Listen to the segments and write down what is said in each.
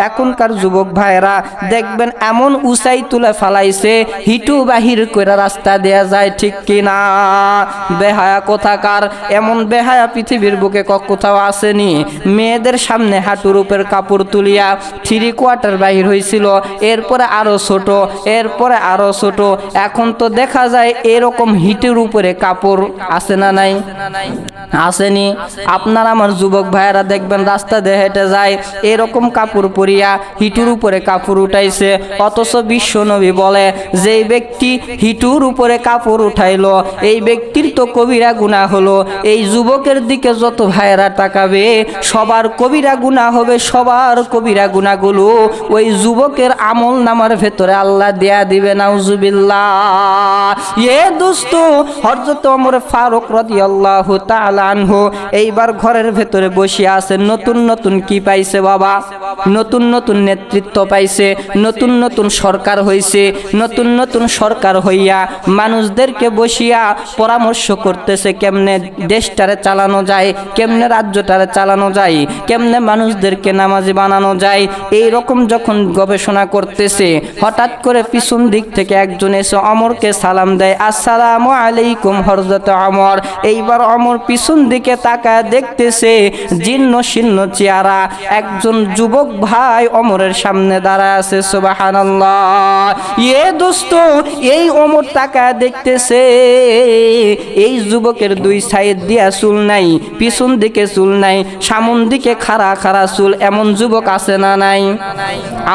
এখনকার যুবক ভাইরা দেখবেন এমন উঁচাই তুলে ফালাইছে হিটু বাহির করে রাস্তা দেয়া যায়, ঠিক কিনা? বেহায়া কোথাকার, এমন বেহায়া পৃথিবীর বুকে কোথাও আসেনি। মেয়েদের সামনে হাঁটুর উপর কাপড় তুলিয়া 3/4 বাহির হয়েছিল, এরপরে আরো ছোট, এরপরে আরো ছোট। এখন তো দেখা যায় এরকম হিটের উপরে কাপড় আছে না নাই? আসেনি? আপনার আমার যুবক ভাইয়েরা দেখবেন রাস্তা দিয়ে হেঁটে যায় এরকম কাপড় পরিয়া হিটুর উপরে কাপড় উঠাইছে। অথচ বিশ্ব নবী বলে যেই ব্যক্তি হিটুর উপরে কাপড় উঠাইলো এই ব্যক্তির তো কবিরা গুনাহ হলো। এই যুবকের দিকে যত ভাইয়েরা তাকাবে সবার কবিরা গুনাহ হবে, সবার কবিরা গুনাহগুলো ওই যুবকের আমল নামার ভেতরে আল্লাহ দেয়া দিবে, নাউজুবিল্লাহ। এ দোস্ত, হযরত ওমর ফারুক রাদিয়াল্লাহু তাআলা আনহু এইবার ঘরের ভেতরে বসে আছেন। নতুন নতুন কি পাইছে বাবা? নতুন নতুন নেতৃত্ব পাইছে, নতুন নতুন সরকার হইছে। নতুন নতুন সরকার হইয়া মানুষদেরকে বসিয়া পরামর্শ করতেছে কেমনে দেশটারে চালানো যায়, কেমনে রাজ্যটারে চালানো যায়, কেমনে মানুষদেরকে নামাজি বানানো যায়। এই রকম যখন গবেষণা করতেছে হঠাৎ করে পিছন দিক থেকে একজন এসে ওমরকে সালাম দেয়, আসসালামু আলাইকুম হযরত ওমর। এইবার ওমর পিছন দিকে তাকায় দেখতেছে জীর্ণ শীর্ণ চেহারা একজন যুবক ভাই ওমরের সামনে দাঁড়ায় আছে। সুবহানাল্লাহ। এ দোস্ত, এই ওমর তাকায় দেখতেছে এই যুবকের দুই সাইড দিয়া চুল নাই, পিছন দিকে চুল নাই, সামন দিকে খাড়া খাড়া চুল। এমন যুবক আছে না নাই?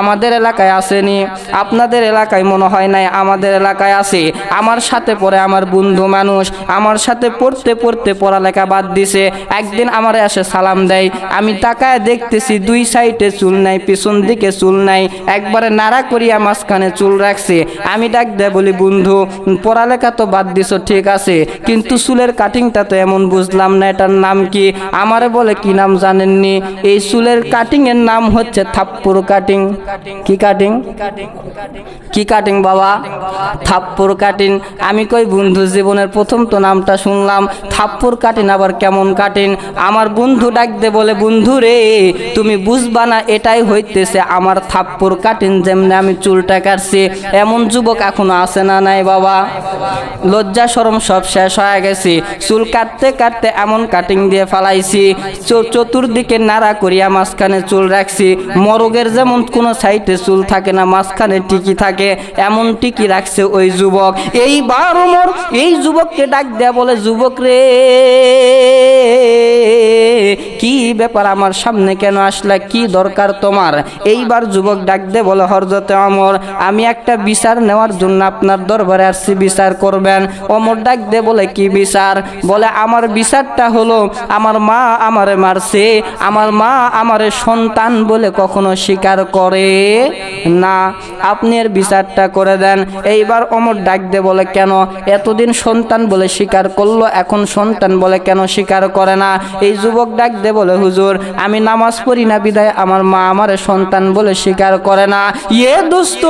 আমাদের এলাকায় আসেনি? আপনাদের এলাকায় মনে হয় নাই, আমাদের এলাকায় আছে। আমার সাথে পড়ে আমার বন্ধু মানুষ, আমার সাথে পড়তে পড়তে পড়ালেখা বাদ দিছে। একদিন আমারে এসে সালাম দেয়, আমি তাকায় দেখতেছি দুই সাইডে চুল নাই, পিছন দিকে চুল নাই, একবারে নাড়া করিয়া মাঝখানে চুল রাখছে। আমি ডাক দেয় বলি, বন্ধু পড়ালেখা তো বাদ দিছো ঠিক আছে, কিন্তু চুলের কাটিংটা তো এমন বুঝলাম না, এটার নাম কি? আমারে বলে কি নাম জানেননি? এই চুলের কাটিং এর নাম হচ্ছে থাপ্পড় কাটিং। কি কাটিং? কি কাটিং বাবা? থাপ্পড় কাটিং। আমি কই বন্ধু জীবনের প্রথম তো নামটা শুনলাম, থাপ্পড় কাটিং আবার কেমন কাটিং? আমার বন্ধু ডাক দে বলে, বন্ধু রে তুমি বুঝবা না, এটাই হইতেছে আমার থাপ্পড় কাটিং, যেমনি আমি চুলটা কাটছি। এমন যুবক এখনো আছে না নাই বাবা? লজ্জা শরম সব শেষ হয়ে গেছে। চুল কাটতে কাটতে এমন কাটিং দিয়ে ফালাইছি, চতুর্দিকে নাড়া করিয়া মাঝখানে চুল রাখছি। মরগের যেমন কোনো সাইডে চুল থাকে না, মাঝখানে টিকি থাকে, এমন টিকি রাখছে ওই যুবক। এইবার ওমর এই যুবককে ডাক দেয়া বলে, যুবক রে কি ব্যাপার, আমার সামনে কেন আসলা, কি দরকার তোমার? এইবার যুবক ডাক দে বলে, হযরত ওমর আমি একটা বিচার নেওয়ার জন্য আপনার দরবারে আসছি, বিচার করবেন। ওমর ডাক দে বলে, কি বিচার? বলে, আমার বিচারটা হলো আমার মা আমারে মারছে, আমার মা আমারে সন্তান বলে কখনো স্বীকার করে না, আপনি এর বিচারটা করে দেন। এইবার ওমর ডাক দে বলে, কেন? এতদিন সন্তান বলে স্বীকার করলো, এখন সন্তান বলে কেন স্বীকার করে না? এই যুবক ডাক দে বলে, হুজুর আমি নামাজ পড়ি না বিদায় আমার মা আমারে সন্তান বলে স্বীকার করে না। এ দোস্ত,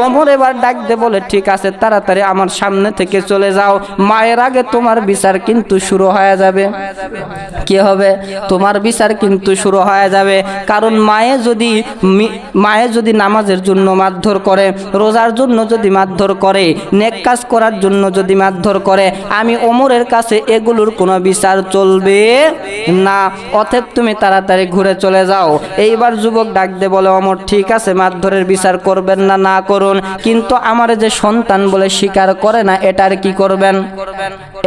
ওমর এবার ডাক দে বলে, ঠিক আছে তাড়াতাড়ি আমার সামনে থেকে চলে যাও, মায়ের আগে তোমার বিচার কিন্তু শুরু হয়ে যাবে। কি হবে? তোমার বিচার কিন্তু শুরু হয়ে যাবে। কারণ মায়ে যদি নামাজের জন্য মারধর করে, রোজার জন্য যদি মারধর করে, নেক কাজ করার জন্য যদি মারধর করে, আমি ওমরের কাছে এগুলোর কোনো বিচার চলবে না। অতএব তুমি তাড়াতাড়ি ঘুরে চলে যাও। এইবার যুবক ডাক দে বলে, ওমর ঠিক আছে মারধরের বিচার করবেন না, না করুন, কিন্তু আমার যে সন্তান বলে স্বীকার করে না এটার কি করবেন?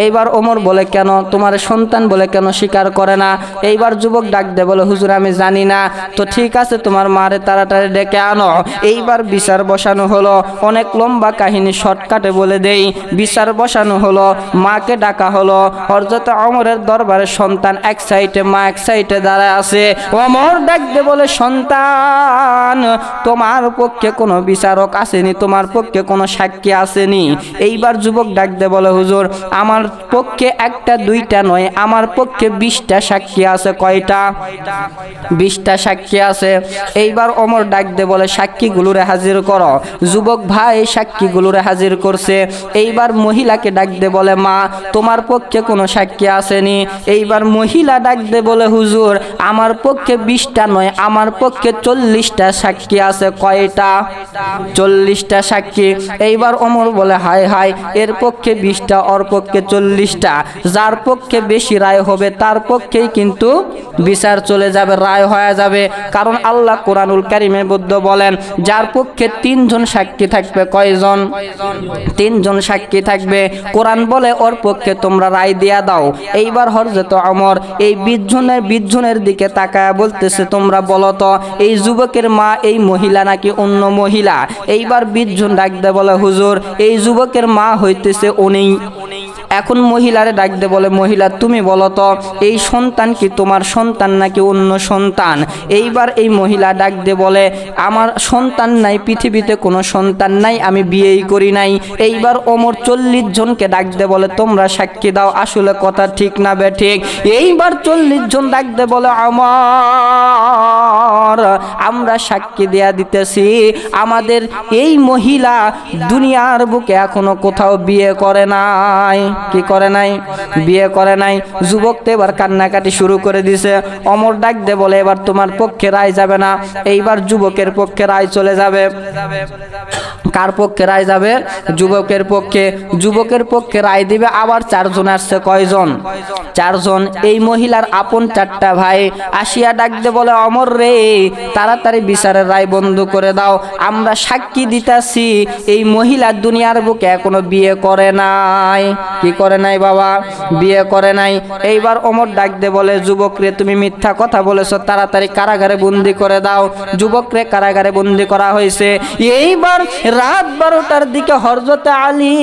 এইবার ওমর বলে, কেন তোমার সন্তান বলে কেন স্বীকার করে না? এইবার যুবক ডাক দে বলে, হুজুর আমি জানি না। তো ঠিক আছে তোমার মারে তাড়াতাড়ি ডেকে আনো। এইবার বিচার বসানো হলো। অনেক লম্বা কাহিনী শর্টকাটে বলে দেই। বিচার বসানো হলো, মাকে ডাকা হলো। হযরত ওমরের দরবারে সন্তান এক সাইডে, মা এক সাইডে দাঁড়ায় আছে। ওমর ডাক দে বলে, সন্তান তোমার পক্ষে কোনো বিচারক আসেনি, তোমার পক্ষে কোনো সাক্ষী আসেনি? এইবার যুবক ডাক দে বলে, হুজুর আমার পক্ষে একটা দুইটা নয়, আমার পক্ষে 20টা সাক্ষী আছে। কয়টা? 20টা সাক্ষী আছে। এইবার ওমর ডাক দে বলে, সাক্ষীগুলোরে হাজির করো। যুবক ভাই সাক্ষীগুলোরে হাজির করছে। এইবার মহিলাকে ডাক দে বলে, মা তোমার পক্ষে কোনো সাক্ষী আসেনি? এইবার মহিলা ডাক দে বলে, হুজুর আমার পক্ষে 20টা নয়, আমার পক্ষে 40টা সাক্ষী আছে। কয়টা? 40টা সাক্ষী। এইবার ওমর বলে হায় হায়, এর পক্ষে 20টা, ওর পক্ষে 40টা। যার পক্ষে বেশি রায় হবে তার পক্ষেই কিন্তু বিচার চলে যাবে, রায় হয়ে যাবে। কারণ আল্লাহ কোরআনুল কারীমে বদ্ধ বলেন, যার পক্ষে 3 জন সাক্ষী থাকবে। কয়জন? 3 জন সাক্ষী থাকবে। কোরআন বলে ওর পক্ষে তোমরা রায় দিয়া দাও। এইবার হযরত ওমর এই 20 জনের দিকে তাকায় বলতেছে, তোমরা বলো তো এই যুবকের মা এই মহিলা নাকি অন্য মহিলা? এইবার 20 জন ডাক দে বলে, হুজুর এই যুবকের মা হইতেছে উনি। এখন মহিলারে ডাক দে বলে, মহিলা তুমি বলো তো এই সন্তান কি তোমার সন্তান নাকি অন্য সন্তান? এইবার এই মহিলা ডাক দে বলে, আমার সন্তান নাই, পৃথিবীতে কোনো সন্তান নাই, আমি বিয়েই করি নাই। এইবার ওমর 40 জনকে ডাক দে বলে, তোমরা সাক্ষী দাও, আসলে কথা ঠিক না বে ঠিক? এইবার 40 জন ডাক দে বলে, আমরা সাক্ষী দেয়া দিতেছি, আমাদের এই মহিলা দুনিয়ার বুকে এখনো কোথাও বিয়ে করে নাই। কি করে নাই? বিয়ে করে নাই। যুবক তো এবার কান্নাকাটি শুরু করে দিছে। ওমর ডাক দে বলে, এবার তোমার পক্ষে রায় যাবে না, এইবার যুবকের পক্ষে রায় চলে যাবে। কার পক্ষে রায় যাবে? যুবকের পক্ষে। যুবকের পক্ষে রায় দিবে আবার 4 জন আসছে। কয়জন? 4 জন। এই মহিলার আপন 4টা ভাই আসিয়া ডাক দে বলে, ওমর রে তাড়াতাড়ি বিচারের রায় বন্ধ করে দাও, আমরা সাক্ষী দিতাছি এই মহিলা দুনিয়ার বুকে এখনো বিয়ে করে নাই। কি করে নাই বাবা? বিয়ে করে নাই। এইবার ওমর ডাক দে বলে, যুবক রে তুমি মিথ্যা কথা বলেছো, তাড়াতাড়ি কারাগারে বন্দি করে দাও। যুবক রে কারাগারে বন্দি করা হয়েছে। এইবার রাত 12টার দিকে হযরত আলী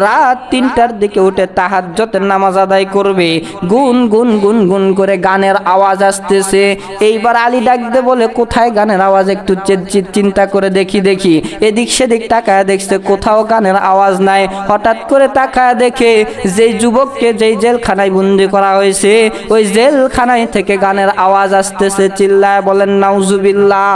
রাত 3টার দিকে উঠে তাহাজ্জুদের নামাজ আদায় করবে। গুন গুন গুন গুন করে গানের আওয়াজ আসতেছে। এইবার আলী ডাক দে বলে, কোথায় গানের আওয়াজ? একটু চিন্তা করে দেখি। এদিক সেদিক তাকায় দেখছে, কোথাও গানের আওয়াজ নাই। হঠাৎ করে তাকায় দেখে যেই যুবককে যেই জেলখানায় বন্দি করা হয়েছে ওই জেলখানায় থেকে গানের আওয়াজ আসতেছে। চিল্লায় বলেন নাউজুবিল্লাহ।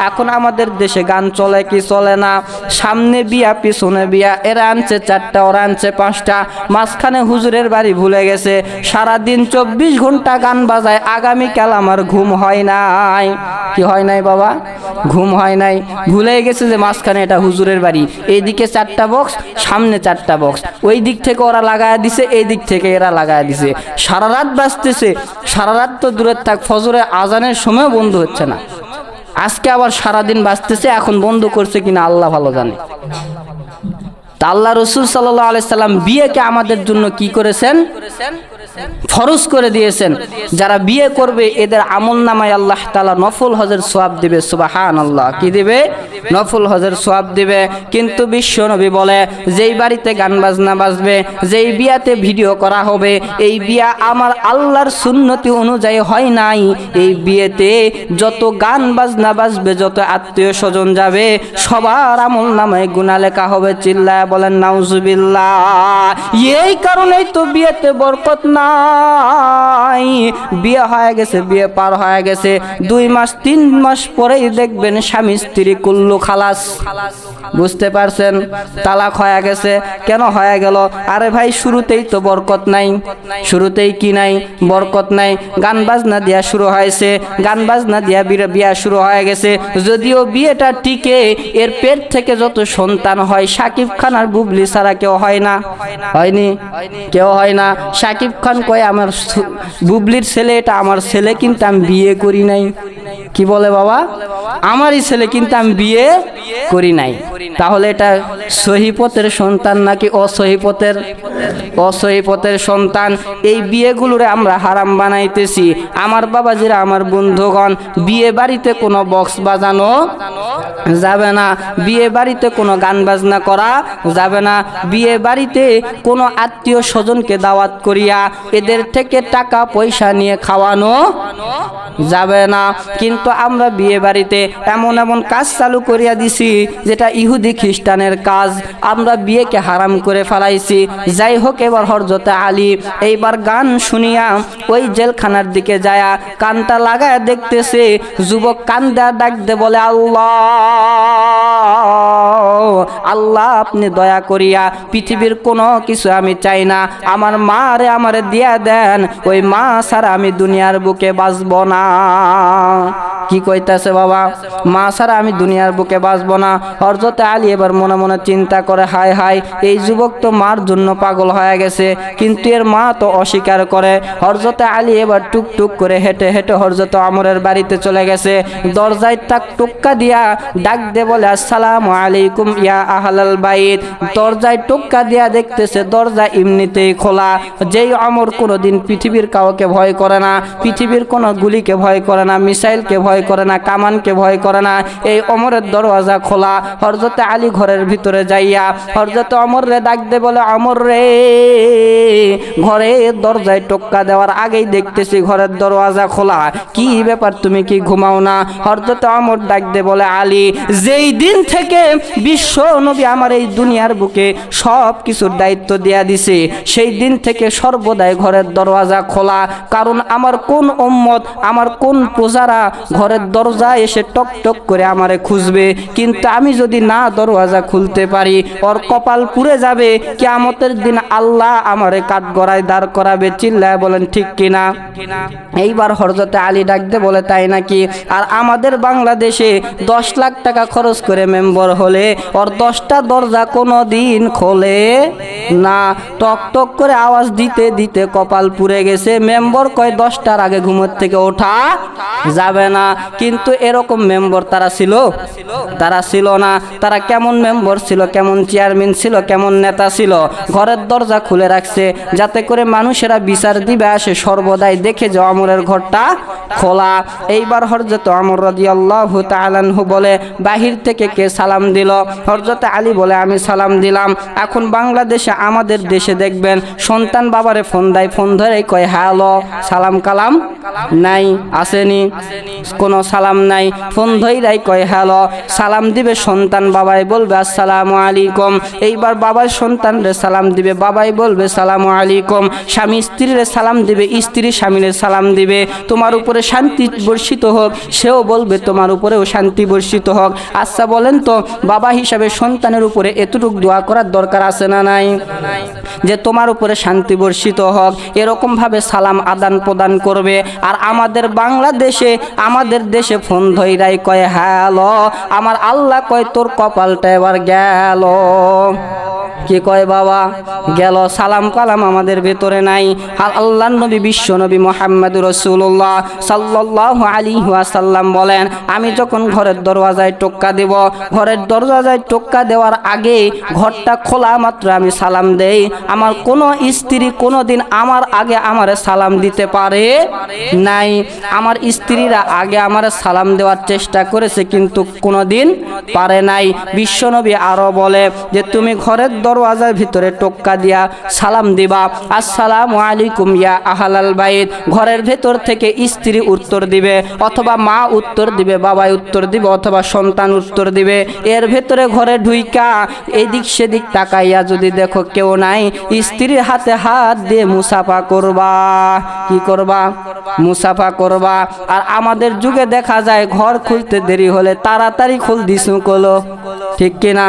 এখন আমাদের দেশে গান চলে কি চলে না? সামনে বিয়া পিছনে বিয়া, এরা আনছে 4টা, ওরা আনছে 5টা, মাঝখানে হুজুরের বাড়ি ভুলে গেছে। সারাদিন 24 ঘন্টা গান বাজায়। আগামীকাল আমার ঘুম হয় নাই। কি হয় নাই বাবা? ঘুম হয় নাই। ভুলে গেছে যে মাঝখানে এটা হুজুরের বাড়ি। এইদিকে 4টা বক্স, সামনে 4টা বক্স, ওই দিক থেকে ওরা লাগায় দিছে, এই দিক থেকে এরা লাগায় দিছে। সারা রাত বাজতেছে। সারা রাত তো দূরের থাক, ফজরে আজানের সময় বন্ধ হচ্ছে না। আজকে আবার সারাদিন বাজতেছে। এখন বন্ধ করছে কিনা আল্লাহ ভালো জানে। তা আল্লাহ রাসূল সাল্লাল্লাহু আলাইহি সাল্লাম বিয়েকে আমাদের জন্য কি করেছেন? ফরজ করে দিয়েছেন। যারা বিয়ে করবে এদের আমল নামায় আল্লাহ তাআলা নফল হজের সওয়াব দিবে। সুবহানাল্লাহ। কি দিবে? নফল হজের সওয়াব দিবে। কিন্তু বিশ্ব নবী বলে, যেই বাড়িতে গান বাজনা বাজবে, যেই বিয়াতে ভিডিও করা হবে, এই বিয়া আমার আল্লাহর সুন্নতি অনুযায়ী হয় নাই। এই বিয়েতে যত গান বাজনা বাজবে, যত আত্মীয় স্বজন যাবে, সবার আমল নামায় গুনাহ লেখা হবে। চিল্লায় বলেন নাউজুবিল্লাহ। এই কারণেই তো বিয়েতে বরকত নাই। বিয়ে হয়ে গেছে, বিয়ে পার হয়ে গেছে, 2 মাস 3 মাস পরেই দেখবেন স্বামী স্ত্রী কুল্লু খালাস। বুঝতে পারছেন? তালাক হয়ে গেছে। কেন হয়ে গেল? আরে ভাই শুরুতেই তো বরকত নাই। শুরুতেই কি নাই? বরকত নাই। গান বাজনা দিয়া শুরু হয়েছে, গান বাজনা দিয়া বিয়া শুরু হয়ে গেছে। যদিও বিয়েটা টিকে, এর পেট থেকে যত সন্তান হয় শাকিব খান আর বুবলি ছাড়া কেউ হয় না। হয়নি? কেউ হয় না। শাকিব খান কয়, আমার বুবলির ছেলে, এটা আমার ছেলে, কিন্তু আমি বিয়ে করি নাই। কি বলে বাবা? আমারই ছেলে, কিন্তু আমি বিয়ে করি নাই। তাহলে এটা সহি পথের সন্তান নাকি অসহি পথের? অসহি পথের সন্তান। এই বিয়েগুলোরে আমরা হারাম বানাইতেছি। আমার বাবাজিরা, আমার বন্ধুগণ, বিয়ে বাড়িতে কোনো বক্স বাজানো যাবে না। বিয়ে বাড়িতে কোনো গান বাজনা করা যাবে না। বিয়ে বাড়িতে কোনো আত্মীয় স্বজনকে দাওয়াত করিয়া এদের থেকে টাকা পয়সা নিয়ে খাওয়ানো যাবে না। কিন্তু আমরা বিয়ে বাড়িতে এমন এমন কাজ চালু করিয়া দিছি যেটা ইহুদি খ্রিস্টানের কাজ। আমরা বিয়েকে হারাম করে ফেলাইছি। যাই হোক, এবার হযরত আলী এইবার গান শুনিয়া ওই জেলখানার দিকে যায়া কানটা লাগায় দেখতেছে। যুবক কান্দা ডাক দে বলে, আল্লাহ আল্লাহ আপনি দয়া করিয়া পৃথিবীর কোনো কিছু আমি চাই না, আমার মা রে আমারে দিয়া দেন, ওই মা ছাড়া আমি দুনিয়ার বুকে বাঁচব না। কি কইতাছে বাবা? মা ছাড়া আমি দুনিয়ার বুকে বাঁচব না। হযরত আলী এবার মনে মনে চিন্তা করে, হায় হায়, এই যুবক তো মার জন্য পাগল হয়ে গেছে, কিন্তু এর মা তো অস্বীকার করে। হযরত আলী এবার টুকটুক করে হেঁটে হেঁটে হযরত ওমরের বাড়িতে চলে গেছে। দরজায় তাক টোক্কা দিয়া ডাক দে বলে, আসসালামু আলাইকুম ইয়া আহলাল বাইত। দরজায় টোক্কা দিয়া দেখতেছে দরজা এমনিতেই খোলা। যেই ওমর কোনোদিন পৃথিবীর কাউকে ভয় করে না, পৃথিবীর কোনো গুলিকে ভয় করে না, মিসাইলকে ভয় করে না, কামানকে ভয় করে না, এই ওমরের দরওয়াজা খোলা। হযরত আলী ঘরের ভিতরে যাইয়া হযরত ওমর রে ডাক দে বলে, ওমর রে, ঘরের দরজায় টোক্কা দেওয়ার আগেই দেখতেছি ঘরের দরওয়াজা খোলা, কি ব্যাপার, তুমি কি ঘুমাও না? হযরত ওমর ডাক দে বলে, আলী, যেই দিন থেকে বিশ্ব নবী আমার এই দুনিয়ার বুকে সব কিছুর দায়িত্ব দেয়া দিছে, সেই দিন থেকে সর্বদাই ঘরের দরওয়াজা খোলা। কারণ আমার কোন উম্মত, আমার কোন প্রজারা ঘরের দরজায় এসে টক টক করে আমারে খুঁজবে, কিন্তু আমি যদি না দরওয়াজা খুলতে পারি, ওর কপাল পুড়ে যাবে। কিয়ামতের দিন আল্লাহ আমারে কাঠগড়ায় দাঁড় করাবে। চিল্লায় বলেন ঠিক কিনা? এইবার হযরত আলী ডাকতে বলে, তাই নাকি? আর আমাদের বাংলাদেশে 10 লাখ টাকা খরচ করে মেম্বার হলে ওর 10টা দরজা কোনো দিন খোলে না। টক টক করে আওয়াজ দিতে দিতে কপাল পুড়ে গেছে। মেম্বার কয় 10টার আগে ঘুমোর থেকে ওঠা যাবে না। কিন্তু এরকম মেম্বার তারা ছিল? তারা ছিল না। তারা কেমন মেম্বার ছিল, কেমন চেয়ারম্যান ছিল, কেমন নেতা ছিল? ঘরের দরজা খুলে রাখছে যাতে করে মানুষেরা বিচার দিবে আসে সর্বদাই দেখে যে ওমরের ঘরটা খোলা। এইবার হযরত ওমর রাদিয়াল্লাহু তাআলা আনহু বলে, বাহির থেকে কে সালাম দিল? হযরত আলী বলে, আমি সালাম দিলাম। এখন বাংলাদেশে আমাদের দেশে দেখবেন সন্তান বাবারে ফোন দেয়, ফোন ধরে কয় হ্যালো, সালাম কালাম নাই, আসেনি, কোনো সালাম নাই। ফোন ধইরাই কয় হ্যালো, সালাম দিবে সন্তান, বাবাই বলবে আসসালামু আলাইকুম। এইবার বাবার সন্তানরে সালাম দিবে, বাবাই বলবে সালামু আলাইকুম। স্বামী স্ত্রীরে সালাম দিবে, স্ত্রী স্বামীরে সালাম দিবে, তোমার উপরে শান্তি বর্ষিত হোক, সেও বলবে তোমার উপরেও শান্তি বর্ষিত হোক। আচ্ছা বলেন তো, বাবা হিসাবে সন্তানের উপরে এতটুকু দোয়া করার দরকার আছে না নাই? যে তোমার উপরে শান্তি বর্ষিত হোক, এরকম ভাবে সালাম আদান প্রদান করবে। আর আমাদের বাংলাদেশে, আমাদের দেশে ফোন ধইরাই কয় হ্যালো, আমার আল্লাহ কয় তোর কপালটা এবার গেল। কি কয় বাবা? গেল। সালাম কালাম আমাদের ভেতরে নাই। আর আল্লাহর নবী, বিশ্ব নবী মুহাম্মদুর রাসূলুল্লাহ সাল্লাল্লাহু আলাইহি ওয়াসাল্লাম বলেন, আমি যখন ঘরের দরওয়াজায় টোক্কা দেব, ঘরের দরওয়াজায় টোক্কা দেওয়ার আগে ঘরটা খোলা মাত্র আমি সালাম দেই। আমার কোনো স্ত্রী কোনোদিন আমার আগে আমারে সালাম দিতে পারে নাই। আমার স্ত্রীরা আগে আমারে সালাম দেওয়ার চেষ্টা করেছে, কিন্তু কোনোদিন পারে নাই। বিশ্বনবী আরো বলে যে তুমি ঘরের দরওয়াজার ভিতরে টোক্কা দিয়া সালাম দিবা, আসসালামু আলাইকুম ইয়া আহলাল বাইত। ঘরের ভেতর থেকে স্ত্রী উত্তর দিবে, অথবা মা উত্তর দিবে, বাবাই উত্তর দিবে, অথবা সন্তান উত্তর দিবে। এর ভেতরে ঘরে ঢুইকা এদিক সেদিক তাকাইয়া যদি দেখো কেউ নাই, স্ত্রীর হাতে হাত দিয়ে মুসাফা করবা। কি করবা? মুসাফা করবা। আর আমাদের যুগে দেখা যায় ঘর খুলতে দেরি হলে তাড়াতাড়ি খুল দিছু কলো, ঠিক কিনা?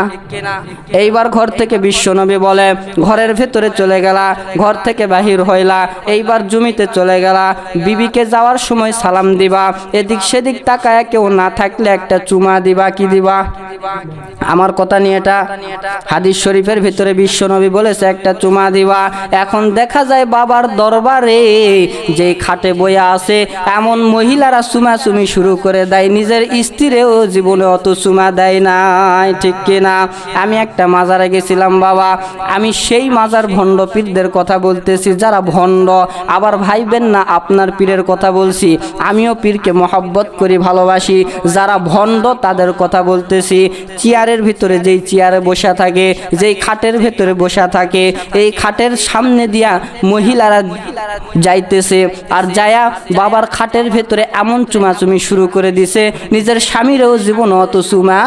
এইবার ঘর থেকে বিশ্বনবী বলে, ঘরের ভেতরে চলে গেলা, ঘর থেকে বাহির হইলা, এইবার জমিতে চলে গেলা, বিবিকে যাওয়ার সময় সালাম দিবা, এদিক সেদিক তাকায় কেউ না থাকলে একটা চুমা দিবা। কি দিবা? আমার কথা নিয়ে এটা হাদিস শরীফের ভিতরে বিশ্বনবী বলেছে একটা চুমা দিবা। এখন দেখা যায় বাবার দরবারে যে খাটে বইয়া আছে এমন মহিলারা চুমাচুমি শুরু করে দেয়, নিজের স্ত্রীও জীবনে অত চুমা দেয় নাই, ঠিক কিনা? আমি একটা মাজারে গেছিলাম বাবা, আমি সেই মাজার ভণ্ড পীরদের কথা বলতেছি, যারা ভণ্ড। আবার ভাইবেন না আপনার পীরের কথা বলছি, আমিও পীরকে মহব্বত করি, ভালোবাসি। যারা ভণ্ড তাদের কথা বলতেছি। চেয়ারের ভিতরে যেই চেয়ারে বসা থাকে, যেই খাটের ভেতরে বসা থাকে, এই খাটের সামনে দিয়া মহিলারা যাইতেছে, আর যায়া বাবার খাটের ভেতরে এমন চুমাচুমি শুরু করে দিছে, নিজের স্বামীরও জীবন অত চুমা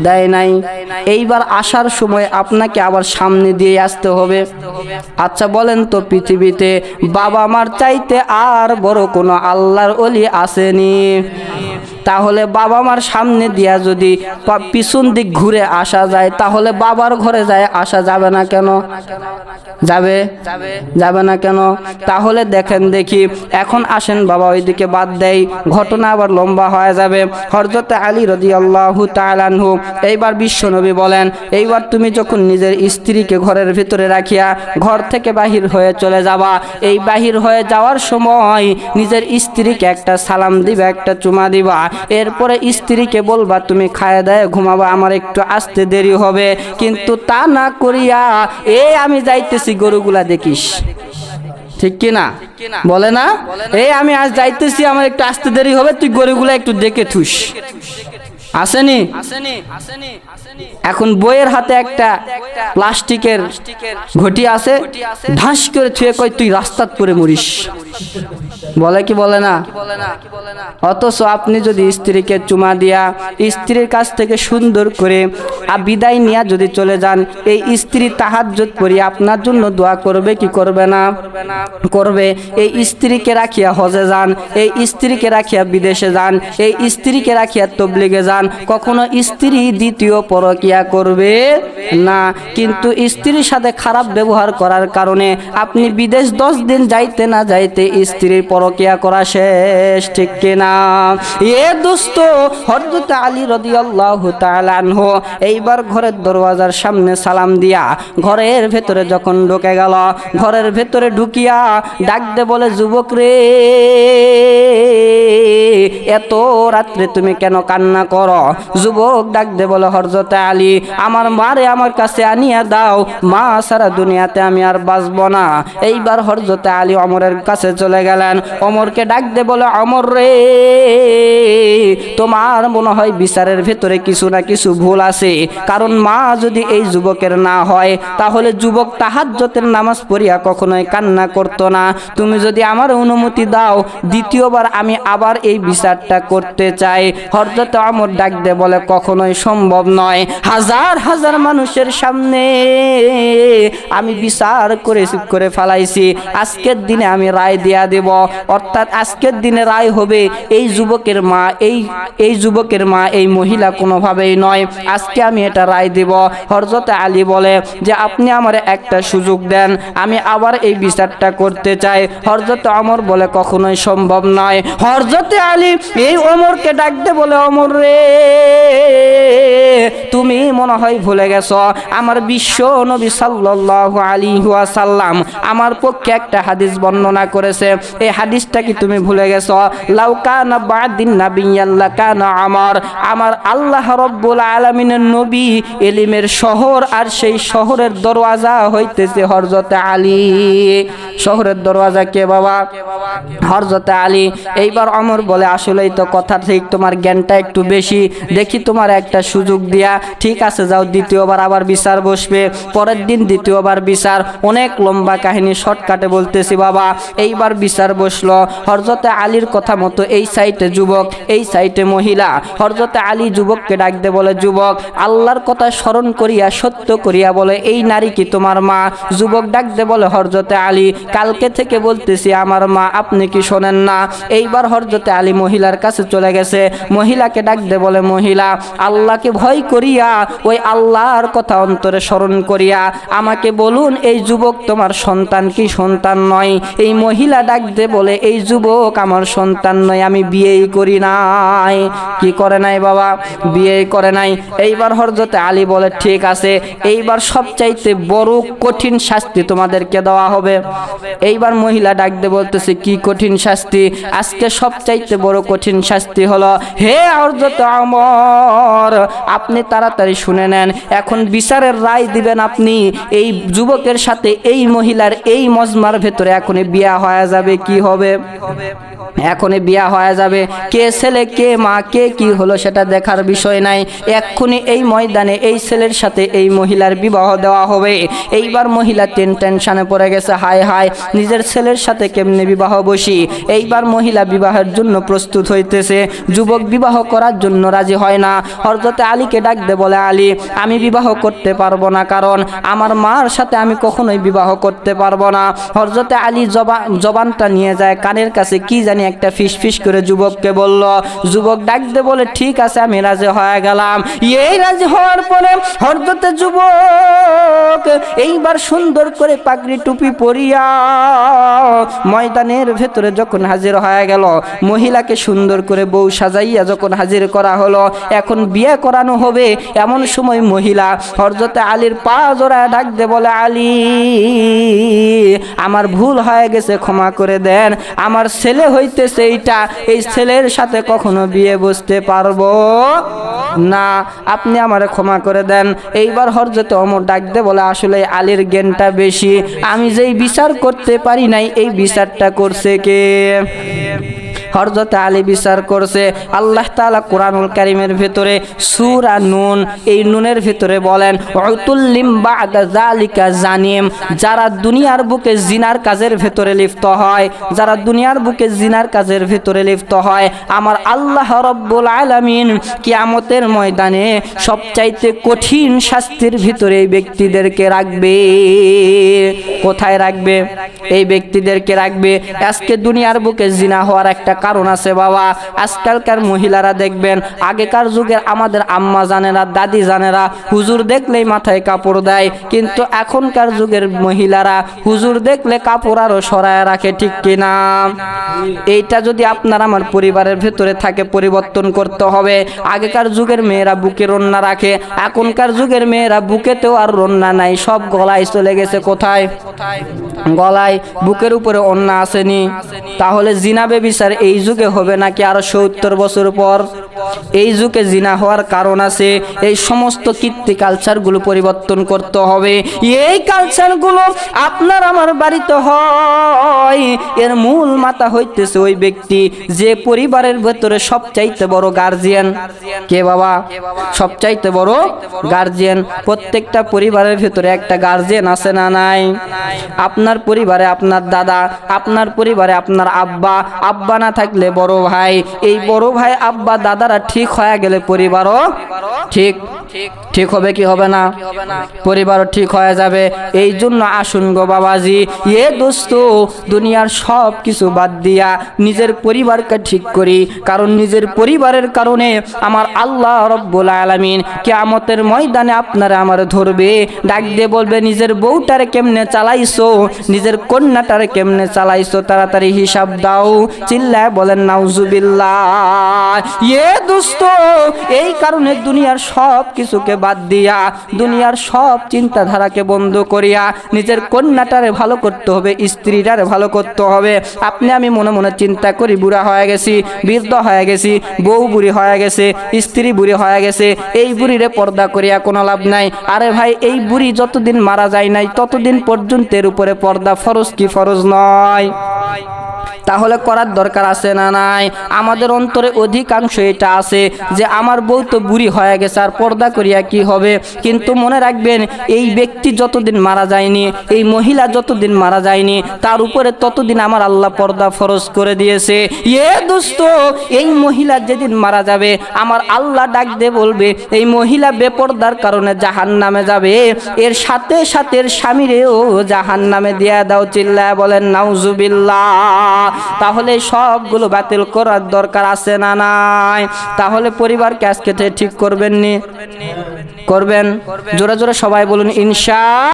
দেয় নাই। এইবার আসার সময় আপনাকে আবার সামনে দিয়ে আসতে হবে। আচ্ছা বলেন তো, পৃথিবীতে বাবা মার চাইতে আর বড় কোনো আল্লাহর ওলি আসেনি? তাহলে বাবা মার সামনে দিয়া যদি পিছন দিক ঘুরে আসা যায় তাহলে বাবার ঘরে যায় আসা যাবে না কেন? যাবে যাবে না কেন? তাহলে দেখেন দেখি, এখন আসেন বাবা ওইদিকে বাদ দেই, ঘটনা আবার লম্বা হয়ে যাবে। হযরত আলী রাদিয়াল্লাহু তাআলা আনহু এইবার বিশ্বনবী বলেন, এইবার তুমি যখন নিজের স্ত্রীকে ঘরের ভিতরে রাখিয়া ঘর থেকে বাহির হয়ে চলে যাবা, এই বাহির হয়ে যাওয়ার সময় নিজের স্ত্রীকে একটা সালাম দিবা, একটা চুমা দিবা, এরপরে স্ত্রীকে বলবা তুমি খায় দায় ঘুমাবা, আমার একটু আসতে দেরি হবে। কিন্তু তা না করিয়া এই আমি যাইতেছি গরুগুলা দেখিস, ঠিক কি না? বলে না, এই আমি আজ যাইতেছি আমার একটু আসতে দেরি হবে, তুই গরুগুলা একটু দেখে থুস। আসেনি? এখন বইয়ের হাতে একটা প্লাস্টিকের ঘটি আছে, ধাস করে থুয়ে কই তুই রাস্তাত পরে মরিস, বলে কি বলে না? অথচ আপনি যদি স্ত্রীকে চুমা দিয়া স্ত্রীর কাছ থেকে সুন্দর করে বিদায় নিয়ে যদি চলে যান, এই স্ত্রী তাহাজ্জুদ পড়ি আপনার জন্য দোয়া করবে কি করবে না? করবে। এই স্ত্রীকে রাখিয়া হজে যান, এই স্ত্রীকে রাখিয়া বিদেশে যান, এই স্ত্রীকে রাখিয়া তবলিগে যান, কখনো স্ত্রী দ্বিতীয় পরকিয়া করবে না। কিন্তু স্ত্রীর সাথে খারাপ ব্যবহার করার কারণে আপনি বিদেশ 10 দিন যাইতে না যাইতে স্ত্রীর পরকিয়া করা শেষ, ঠিক কিনা? এ দোস্ত, হযরত আলী রাদিয়াল্লাহু তাআলা আনহু এইবার ঘরের দরওয়াজার সামনে সালাম দিয়া ঘরের ভেতরে যখন ঢুকে গেল, ঘরের ভেতরে ঢুকিয়া ডাক দে বলে, যুবক রে, এত রাত্রে তুমি কেন কান্না করো? যুবক ডাক দে বলে, হযরত আলী, আমার মারে আমার কাছে আনিয়া দাও, মা সারা দুনিয়াতে আমি আর বাঁচব না। এইবার হযরত আলী ওমরের কাছে চলে গেলেন, ওমরকে ডাক দে বলে, ওমর রে, তোমার মনে হয় বিচারের ভেতরে কিছু না কিছু ভুল আছে, কারণ মা যদি এই যুবকের না হয় তাহলে যুবক তাহাজ্জুদের নামাজ পড়িয়া কখনোই কান্না করতো না। তুমি যদি আমার অনুমতি দাও, দ্বিতীয়বার আমি আবার এই বিচারটা করতে চাই। হযরত ওমর ডাক দে বলে, কখনোই সম্ভব নয়, হাজার হাজার মানুষের সামনে আমি বিচার করে ফেলাইছি, আজকের দিনে আমি রায় দিয়া দেব, অর্থাৎ আজকের দিনে রায় হবে এই যুবকের মা, এই যুবকের মা এই মহিলা কোনোভাবেই নয়, আজকে আমি এটা রায় দেব। হযরত আলী বলে যে আপনি আমার একটা সুযোগ দেন, আমি আবার এই বিচারটা করতে চাই। হযরত ওমর বলে, কখনোই সম্ভব নয়। হযরত আলী এই ওমরকে ডাক দে বলে, ওমর রে, তুমি মনে হয় ভুলে গেছো, আমার বিশ্ব নবী সাল্লাল্লাহু আলাইহি ওয়াসাল্লাম আমার পক্ষে একটা হাদিস বর্ণনা করেছে, এই হাদিসটা কি তুমি ভুলে গেছো? লাউ কানা বাদিন নাবিয়্যান লাকানা ওমর, আমার আল্লাহ রাব্বুল আলামিনের নবী ইলমের শহর, আর সেই শহরের দরওয়াজা হইতেছে হযরত আলী। শহরের দরওয়াজা কে বাবা? হযরত আলী। এইবার ওমর বলে, আসলেই তো কথা ঠিক, তোমার জ্ঞানটা একটু বেশি, দেখি তোমার একটা সুযোগ দিয়া, ঠিক আছে যাও, দ্বিতীয়বার আবার বিচার বসবে। পরের দিন দ্বিতীয়বার বিচার, অনেক লম্বা কাহিনী, শর্টকাটে বলতেছি বাবা। এইবার বিচার বসলো, হযরত আলীর কথা মতো এই সাইডে যুবক, এই সাইডে মহিলা। হযরত আলী যুবককে ডাক দে বলে, যুবক, আল্লাহর কথা স্মরণ করিয়া সত্য করিয়া বলে, এই নারী কি তোমার মা? যুবক ডাক দে বলে, হযরত আলী, কালকে থেকে বলতেছি আমার মা, আপনি কি শোনেন না? এইবার হযরত আলী মহিলার কাছে চলে গেছে, মহিলাকে ডাক দে বলে, মহিলা, আল্লাহকে ভয় করিয়া, ওই আল্লাহর কথা অন্তরে স্মরণ করিয়া আমাকে বলুন, এই যুবক তোমার সন্তান কি সন্তান নয়? এই মহিলা ডাক দে বলে, এই যুবক আমার সন্তান নয়, আমি বিয়েই করি নাই। কি করে নাই বাবা? বিয়ে করে নাই। এইবার হযরত আলী বলে, ঠিক আছে, এইবার সবচাইতে বড় কঠিন শাস্তি তোমাদেরকে দেওয়া হবে। এইবার মহিলা ডাক দে বলতেছে, কি কঠিন শাস্তি? আজকে সবচাইতে বড় কঠিন শাস্তি হলো, হে হযরত ওমর, আপনি তাড়াতাড়ি শুনে নেন, এখন বিচারের রায় দিবেন আপনি। এই যুবকের সাথে এই মহিলার এই মজমার ভেতরে এখনই বিয়া হয়ে যাবে। কি হবে? এখনই বিয়া হয়ে যাবে। কে ছেলে কে মা কে কি হলো সেটা দেখার বিষয় নাই, এক্ষুনি এই ময়দানে এই ছেলের সাথে এই মহিলার বিবাহ দেওয়া হবে। এইবার মহিলা টেনশনে পড়ে গেছে, হায় হায়, হায় নিজের ছেলের সাথে কেমনে বিবাহ বসি। এইবার মহিলা বিবাহের জন্য প্রস্তুত হইতেছে, যুবক বিবাহ করার জন্য রাজি হয় না। হযরত আলীকে ডাক দে বলে, আলী আমি বিবাহ করতে পারবো না, কারণ আমার মার সাথে আমি কখনোই বিবাহ করতে পারবো না। হযরত আলী জবানটা নিয়ে যায় কানের কাছে, কি জানি একটা ফিস করে যুবককে বলল। যুবক ডাক দে বলে, ঠিক আছে আমি রাজি হয়ে গেলাম। এই রাজি হওয়ার পরে হযরত যুবক এইবার সুন্দর করে পাগড়ি টুপি পরিয়া ময়দানের ভেতরে যখন হাজির হয়ে গেল, মহিলাকে সুন্দর করে বউ সাজাইয়া যখন হাজির করা হলো, এখন বিয়ে করানো হবে, এমন সময় মহিলা হযরত আলীর পা জড়ায় ডাক দে বলে, আলী আমার ভুল হয়ে গেছে, ক্ষমা করে দেন, আমার ছেলে হইতেছে এইটা, এই ছেলের সাথে কখনো বিয়ে বসতে পারবো না, আপনি আমারে ক্ষমা করে দেন। এইবার হযরত ওমর ডাক দে বলে, আসলে আলীর জ্ঞানটা বেশি, আমি যেই বিচার করতে পারি নাই এই বিচারটা করছে কে? হযরত আলী বিচার করছে। আল্লাহ তাআলা কোরআনুল কারীমের ভিতরে সূরা নুন, এই নুনের ভিতরে বলেন, উতুল্লিম বাদা যালিকা জানিম, যারা দুনিয়ার বুকে জিনার কাজের ভিতরে লিপ্ত হয়, যারা দুনিয়ার বুকে জিনার কাজের ভিতরে লিপ্ত হয়, আমার আল্লাহ রাব্বুল আলামিন কিয়ামতের ময়দানে সবচাইতে কঠিন শাস্তির ভিতরে এই ব্যক্তিদেরকে রাখবে। কোথায় রাখবে? এই ব্যক্তিদেরকে রাখবে। আজকে দুনিয়ার বুকে জিনা হওয়ার একটা কারণ আছে বাবা। আজকালকার মহিলারা দেখবেন, আগেকার যুগের আমাদের আম্মা জানেরা, দাদি জানেরা হুজুর দেখলেই মাথায় কাপড় দেয়, কিন্তু এখনকার যুগের মহিলারা হুজুর দেখলে কাপড় আরো সরায় রাখে, ঠিক কিনা? এইটা যদি আপনার আমার পরিবারের ভেতরে থাকে, পরিবর্তন করতে হবে। আগেকার যুগের মেয়েরা বুকে রন্না রাখে, এখনকার যুগের মেয়েরা বুকেতেও আর রন্না নাই, সব গলায় চলে গেছে। কোথায়? গলায়, বুকের উপরে ওন্না আসেনি। তাহলে জিনা বেবিচার এই যুগে হবে নাকি আরো 70 বছর পর? এই যুগে জিনা হওয়ার কারণ আছে। এই সমস্ত কীর্তি কালচারগুলো পরিবর্তন করতে হবে। এই কালচারগুলো আপনার আমার বাড়িতে হয়, এর মূল মাথা হইতেছে ওই ব্যক্তি যে পরিবারের ভেতরে সবচাইতে বড় গার্জিয়ান। কে বাবা? সবচাইতে বড় গার্জিয়ান। প্রত্যেকটা পরিবারের ভেতরে একটা গার্জিয়ান আছে না নাই? আপনার পরিবারে আপনার দাদা, আপনার পরিবারে আপনার আব্বা, আব্বা না থাকলে বড় ভাই, এই বড় ভাই আব্বা দাদারা ঠিক হয়ে গেলে পরিবারও ঠিক ঠিক হবে কি হবে না? পরিবারও ঠিক হয়ে যাবে। এই জন্য আসুন গো বাবাজি, এ দোস্ত, দুনিয়ার সব কিছু বাদ দিয়া নিজের পরিবারকে ঠিক করি, কারণ নিজের পরিবারের কারণে আমার আল্লাহ রব্বুল আলামিন কিয়ামতের ময়দানে আপনারা আমার ধরবে, ডাক দিয়ে বলবে, নিজের বউটারে কেমনে চালাইছো, নিজের কন্যাটারে কেমনে চালাইছো, তাড়াতাড়ি হিসাব দাও। চিল্লায় বলেন নাউজুবিল্লাহ। এ দোস্ত, এই কারণে দুনিয়ার সব কিছুকে বাদ দিয়া, দুনিয়ার সব চিন্তাধারাকে বন্ধ করিয়া নিজের কন্যাটারে ভালো করতে হবে, স্ত্রীটারে ভালো করতে হবে। আপনি আমি মনে মনে চিন্তা করি, বুড়া হয়ে গেছি, বৃদ্ধ হয়ে গেছি, বউ বুড়ি হয়ে গেছে, স্ত্রী বুড়ি হয়ে গেছে, এই বুড়িরে পর্দা করিয়া কোনো লাভ নাই। আরে ভাই, এই বুড়ি যতদিন মারা যায় নাই ততদিন পর্যন্ত এর উপরে পর্দা ফরজ কি ফরজ নয়? তাহলে করার দরকার আছে না নাই? আমাদের অন্তরে অধিকাংশ এটা আছে যে আমার বউ তো বুড়ি হয়ে গেছে, আর পর্দা করিয়া কি হবে? কিন্তু মনে রাখবেন, এই ব্যক্তি যতদিন মারা যায়নি, এই মহিলা যতদিন মারা যায়নি, তার উপরে ততদিন আমার আল্লাহ পর্দা ফরজ করে দিয়েছে। এ দোস্ত, এই মহিলা যেদিন মারা যাবে, আমার আল্লাহ ডাক দিয়ে বলবে, এই মহিলা বেপর্দার কারণে জাহান্নামে যাবে, এর সাথে সাথে এর স্বামীরেও জাহান্নামে দিয়া দাও। চিল্লায় বলেন নাউজুবিল্লাহ। তাহলে সবগুলো বাতিল করার দরকার আছে না নাই? তাহলে পরিবারকে আজকে ঠিক করবেন নি? করবেন? জোরে জোরে সবাই বলুন ইনশাআল্লাহ।